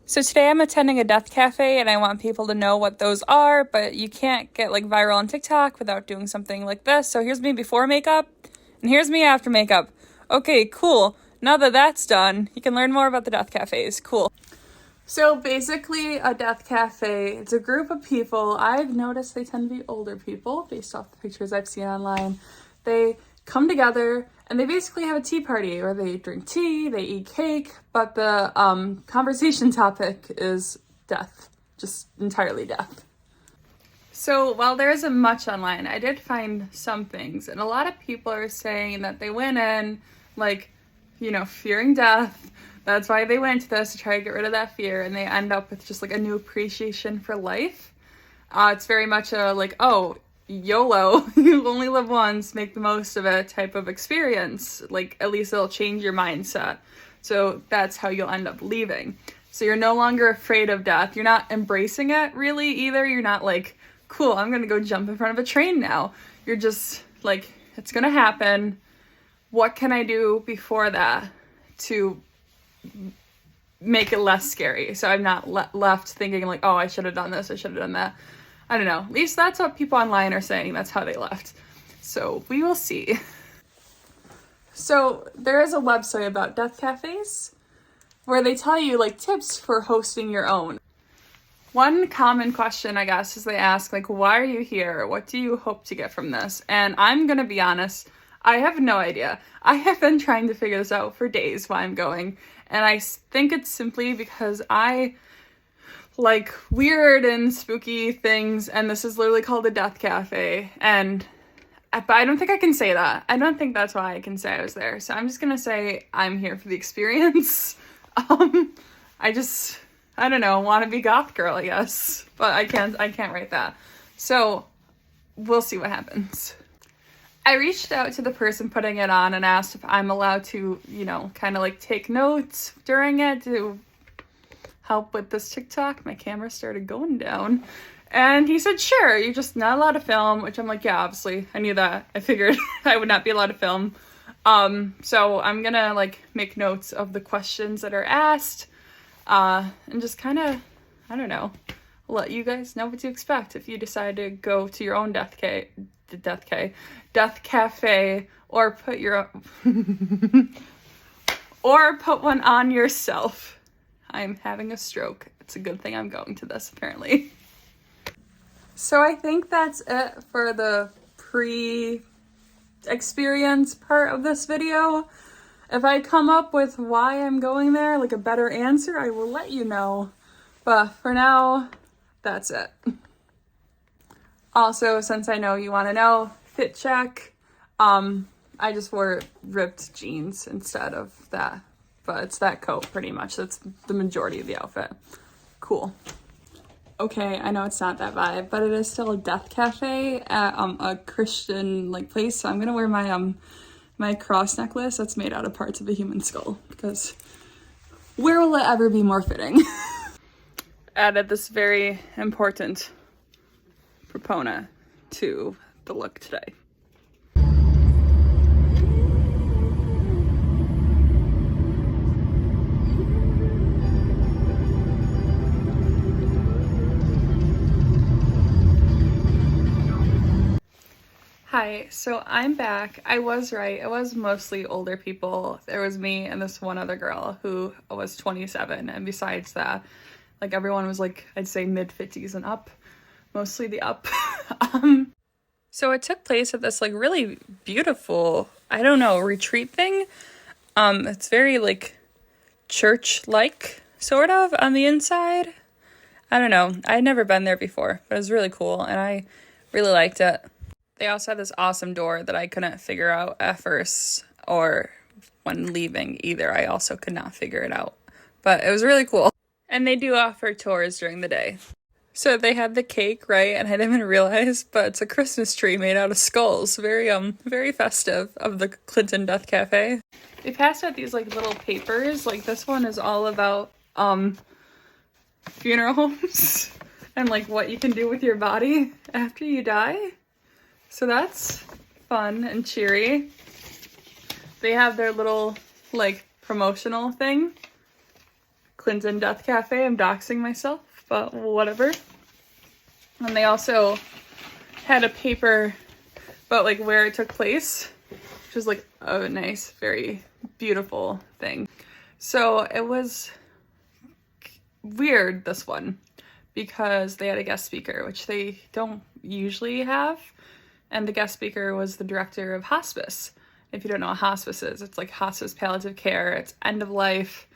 So today I'm attending a death cafe and I want people to know what those are, but you can't get like viral on TikTok without doing something like this. So here's me before makeup and here's me after makeup. Okay, cool. Now that that's done, you can learn more about the death cafes. Cool. So basically a death cafe, it's a group of people. I've noticed they tend to be older people based off the pictures I've seen online. They come together and they basically have a tea party where they drink tea, they eat cake, but the conversation topic is death, just entirely death. So while there isn't much online, I did find some things, and a lot of people are saying that they went in, like, fearing death. That's why they went to this, to try to get rid of that fear, and they end up with just like a new appreciation for life. It's very much a like, oh, YOLO, you only live once, make the most of it type of experience. Like, at least it'll change your mindset. So that's how you'll end up leaving. So you're no longer afraid of death. You're not embracing it really either. You're not like, cool, I'm gonna go jump in front of a train now. You're just like, it's gonna happen. What can I do before that to make it less scary? So I'm not left thinking like, oh, I should have done this, I should have done that. I don't know. At least that's what people online are saying. That's how they left. So we will see. So there is a website about death cafes where they tell you like tips for hosting your own. One common question, I guess, is they ask like, why are you here? What do you hope to get from this? And I'm going to be honest, I have no idea. I have been trying to figure this out for days why I'm going. And I think it's simply because I like weird and spooky things, and this is literally called a death cafe, but I don't think I can say that. I don't think that's why I can say I was there. So I'm just gonna say I'm here for the experience. I don't know, want to be goth girl, I guess, but I can't write that. So we'll see what happens. I reached out to the person putting it on and asked if I'm allowed to, kind of like take notes during it to help with this TikTok. My camera started going down. And he said, sure, you're just not allowed to film, which I'm like, yeah, obviously. I knew that. I figured I would not be allowed to film. So I'm gonna like make notes of the questions that are asked, and just kind of, I don't know, let you guys know what to expect if you decide to go to your own death cafe, or put your or put one on yourself. I'm having a stroke. It's a good thing I'm going to this, apparently. So I think that's it for the pre-experience part of this video. If I come up with why I'm going there, like a better answer, I will let you know. But for now, that's it. Also, since I know you want to know, fit check. I just wore ripped jeans instead of that. But it's that coat pretty much. That's the majority of the outfit. Cool. Okay, I know it's not that vibe, but it is still a death cafe at a Christian like place. So I'm gonna wear my my cross necklace that's made out of parts of a human skull, because where will it ever be more fitting? Added this very important proponent to the look today. Hi, so I'm back. I was right. It was mostly older people. There was me and this one other girl who was 27. And besides that, like everyone was like, I'd say mid-50s and up. Mostly the up. So it took place at this like really beautiful, I don't know, retreat thing. It's very like church-like sort of on the inside. I don't know. I'd never been there before, but it was really cool and I really liked it. They also had this awesome door that I couldn't figure out at first, or when leaving either. I also could not figure it out, but it was really cool. And they do offer tours during the day. So they had the cake, right? And I didn't even realize, but it's a Christmas tree made out of skulls. Very festive of the Clinton Death Cafe. They passed out these like little papers. Like this one is all about funeral homes and like what you can do with your body after you die. So that's fun and cheery. They have their little like promotional thing. Clinton Death Cafe. I'm doxing myself, but whatever. And they also had a paper about like where it took place, which was like a nice, very beautiful thing. So it was weird, this one, because they had a guest speaker, which they don't usually have. And the guest speaker was the director of hospice. If you don't know what hospice is, it's like hospice palliative care. It's end of life,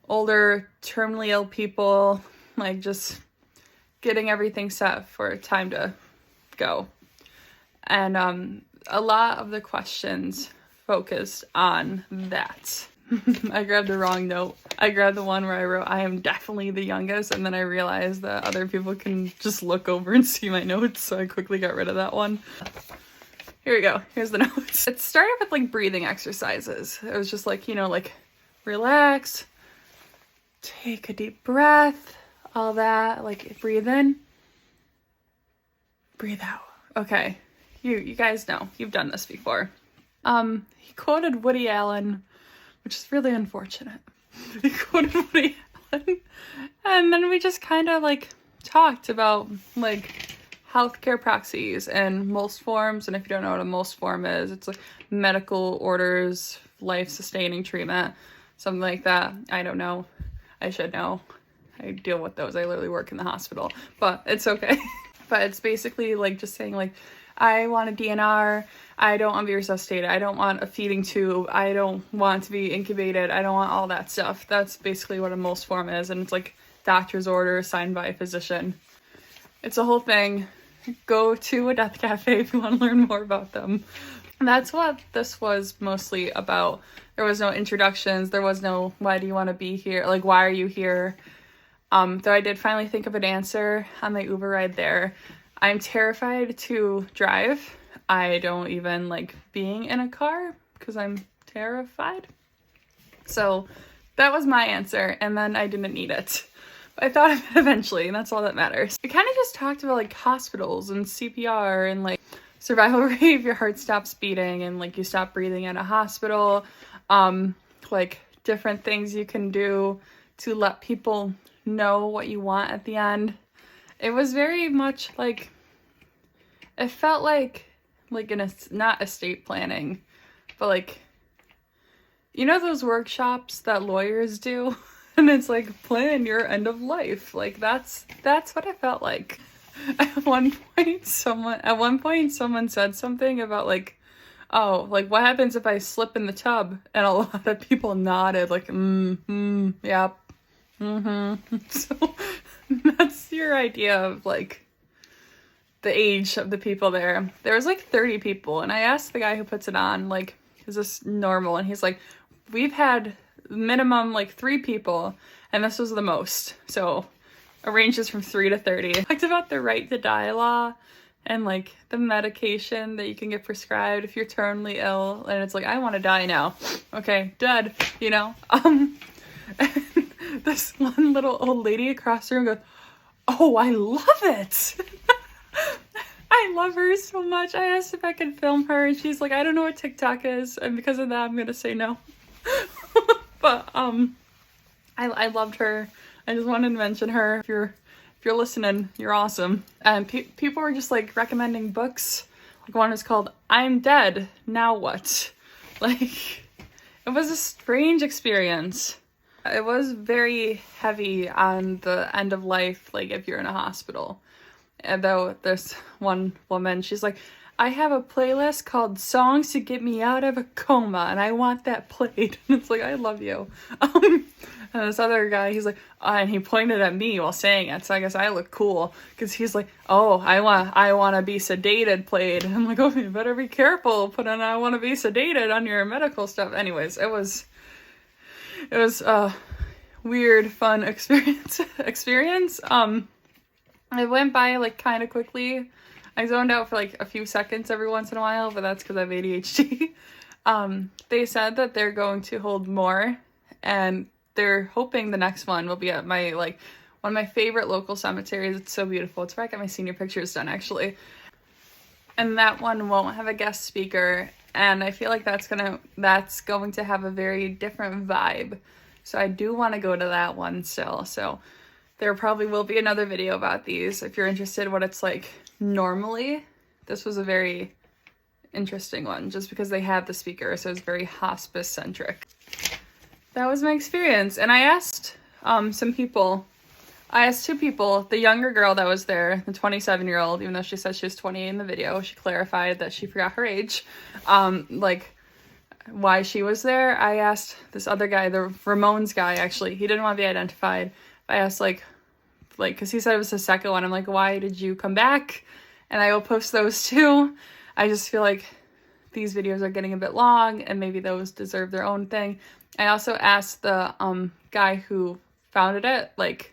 older, terminally ill people, like just getting everything set for time to go. And a lot of the questions focused on that. I grabbed the wrong note. I grabbed the one where I wrote, I am definitely the youngest, and then I realized that other people can just look over and see my notes, so I quickly got rid of that one. Here we go. Here's the notes. It started with like breathing exercises. It was just like, you know, like relax, take a deep breath, all that, like breathe in, breathe out. Okay. You guys know, you've done this before. He quoted Woody Allen, which is really unfortunate. He quoted Woody Allen, and then we just kind of like talked about like healthcare proxies and most forms. And if you don't know what a most form is, it's like medical orders, life-sustaining treatment, something like that. I don't know. I should know. I deal with those. I literally work in the hospital, but it's okay. But it's basically like just saying like, I want a DNR, I don't want to be resuscitated, I don't want a feeding tube, I don't want to be incubated, I don't want all that stuff. That's basically what a most form is, and it's like doctor's order signed by a physician. It's a whole thing. Go to a death cafe if you want to learn more about them. And that's what this was mostly about. There was no introductions, there was no why do you want to be here, like why are you here? Though I did finally think of an answer on my Uber ride there. I'm terrified to drive. I don't even like being in a car because I'm terrified. So that was my answer, and then I didn't need it. But I thought of it eventually, and that's all that matters. We kind of just talked about like hospitals and CPR and like survival rate if your heart stops beating and like you stop breathing in a hospital. Like different things you can do to let people know what you want at the end. It was very much like, it felt like not estate planning, but like, you know those workshops that lawyers do? And it's like, plan your end of life. Like that's what I felt like. At one point someone said something about like, oh, like what happens if I slip in the tub? And a lot of people nodded like, yeah. So that's your idea of like the age of the people there. There was like 30 people, and I asked the guy who puts it on, like, is this normal? And he's like, we've had minimum like 3 people, and this was the most. So it ranges from 3 to 30. I talked about the right to die law and like the medication that you can get prescribed if you're terminally ill, and it's like, I want to die now. Okay, dead, you know? And this one little old lady across the room goes, oh, I love it. I love her so much. I asked if I could film her, and she's like, I don't know what TikTok is, and because of that, I'm gonna say no. But I loved her. I just wanted to mention her. If you're listening, you're awesome. And people were just like recommending books. Like one is called I'm Dead, Now What? Like, it was a strange experience. It was very heavy on the end of life, like if you're in a hospital. And though this one woman, she's like, I have a playlist called Songs to Get Me Out of a Coma, and I want that played. And it's like, I love you. And this other guy, he's like, and he pointed at me while saying it, so I guess I look cool, because he's like, oh, I want to be sedated played. And I'm like, oh, you better be careful putting I want to be sedated on your medical stuff. Anyways, it was a weird, fun experience. It went by like kind of quickly. I zoned out for like a few seconds every once in a while, but that's because I have ADHD. They said that they're going to hold more, and they're hoping the next one will be at my like one of my favorite local cemeteries. It's so beautiful. It's where I got my senior pictures done, actually. And that one won't have a guest speaker, and I feel like that's going to have a very different vibe So I do want to go to that one still. So there probably will be another video about these if you're interested in what it's like normally. This was a very interesting one just because they had the speaker, so it's very hospice centric. That was my experience. And I asked some people. I asked two people, the younger girl that was there, the 27-year-old, even though she said she was 28 in the video, she clarified that she forgot her age, like why she was there. I asked this other guy, the Ramones guy, actually, he didn't want to be identified. I asked like, because he said it was the second one. I'm like, why did you come back? And I will post those too. I just feel like these videos are getting a bit long and maybe those deserve their own thing. I also asked the guy who founded it, like,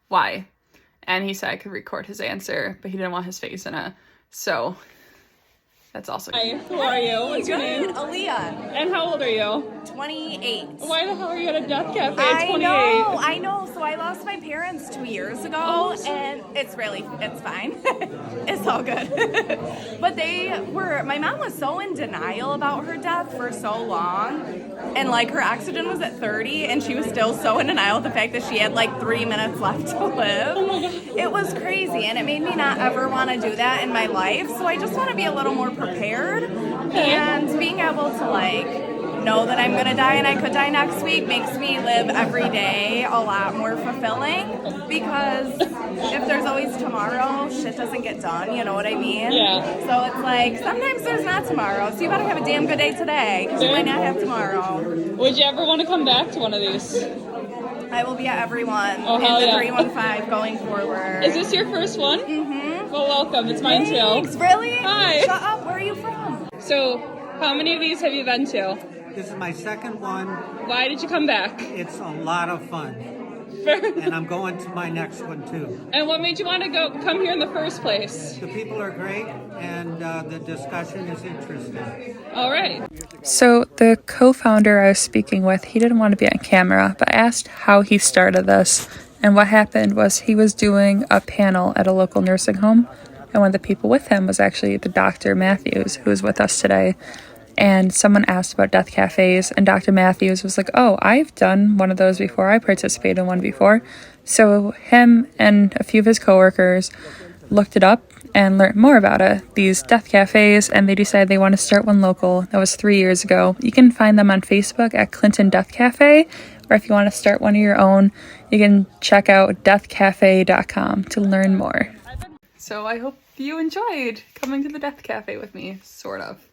why? And he said I could record his answer, but he didn't want his face in it. So that's also Hi, who are you? What's your name? Aaliyah. And how old are you? 28. Why the hell are you at a death cafe at 28? I know. So I lost my parents 2 years ago, and it's fine. It's all good. But my mom was so in denial about her death for so long, and like her oxygen was at 30, and she was still so in denial of the fact that she had like 3 minutes left to live. Oh my God. It was crazy, and it made me not ever want to do that in my life. So I just want to be a little more prepared, and being able to like know that I'm gonna die and I could die next week makes me live every day a lot more fulfilling, because if there's always tomorrow, shit doesn't get done, you know what I mean? Yeah. So it's like sometimes there's not tomorrow, so you better have a damn good day today, because you might not have tomorrow. Would you ever want to come back to one of these? I will be at everyone Oh, in hell the yeah. 315 going forward. Is this your first one? Mm-hmm. Well, welcome. It's mine Thanks. too. Really? Hi. Shut up. Where are you from? So, how many of these have you been to? This is my second one. Why did you come back? It's a lot of fun. And I'm going to my next one too. And what made you want to come here in the first place? The people are great and the discussion is interesting. All right. So the co-founder I was speaking with, he didn't want to be on camera, but I asked how he started this. And what happened was he was doing a panel at a local nursing home, and one of the people with him was actually the Dr. Matthews, who is with us today. And someone asked about death cafes, and Dr. Matthews was like, oh, I've done one of those before. I participated in one before. So him and a few of his coworkers looked it up and learned more about it, these death cafes, and they decided they want to start one local. That was 3 years ago. You can find them on Facebook at Clinton Death Cafe, or if you want to start one of your own, you can check out deathcafe.com to learn more. So I hope you enjoyed coming to the Death Cafe with me, sort of.